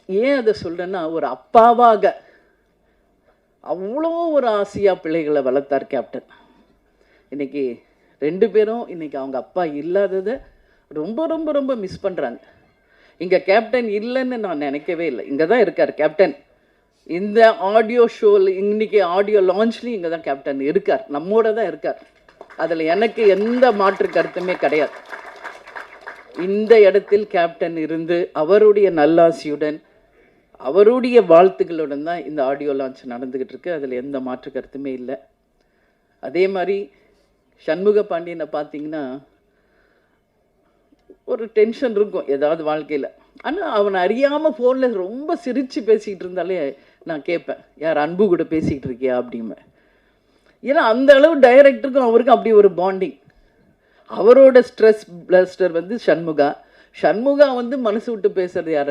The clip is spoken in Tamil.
ஏன் அதை சொல்கிறேன்னா, ஒரு அப்பாவாக அவ்வளோ ஒரு ஆசையாக பிள்ளைகளை வளர்த்தார் கேப்டன். இன்றைக்கி 2 பேரும் இன்றைக்கி அவங்க அப்பா இல்லாததை ரொம்ப ரொம்ப ரொம்ப மிஸ் பண்ணுறாங்க. இங்கே கேப்டன் இல்லைன்னு நான் நினைக்கவே இல்லை. இங்கே தான் இருக்கார் கேப்டன். இந்த ஆடியோ ஷோவில் இன்றைக்கி ஆடியோ லான்ச்லேயும் இங்கே தான் கேப்டன் இருக்கார், நம்மோட தான் இருக்கார். அதில் எனக்கு எந்த மாற்று கருத்துமே கிடையாது. இந்த இடத்தில் கேப்டன் இருந்து அவருடைய நல்லாசியுடன் அவருடைய வாழ்த்துக்களுடன் தான் இந்த ஆடியோ லான்ச் நடந்துக்கிட்டு இருக்கு. அதில் எந்த மாற்று கருத்துமே இல்லை. அதே மாதிரி சண்முக பாண்டியனை பார்த்தீங்கன்னா ஒரு டென்ஷன் இருக்கும் ஏதாவது வாழ்க்கையில். ஆனால் அவனை அறியாமல் ஃபோனில் ரொம்ப சிரித்து பேசிக்கிட்டு இருந்தாலே நான் கேட்பேன், யார் அன்பு கூட பேசிக்கிட்டு இருக்கியா அப்படிமே. ஏன்னா அந்த அளவு டைரக்டருக்கும் அவருக்கும் அப்படி ஒரு பாண்டிங். அவரோட ஸ்ட்ரெஸ் பிளஸ்டர் வந்து சண்முகா வந்து மனசு விட்டு பேசுறது யார்?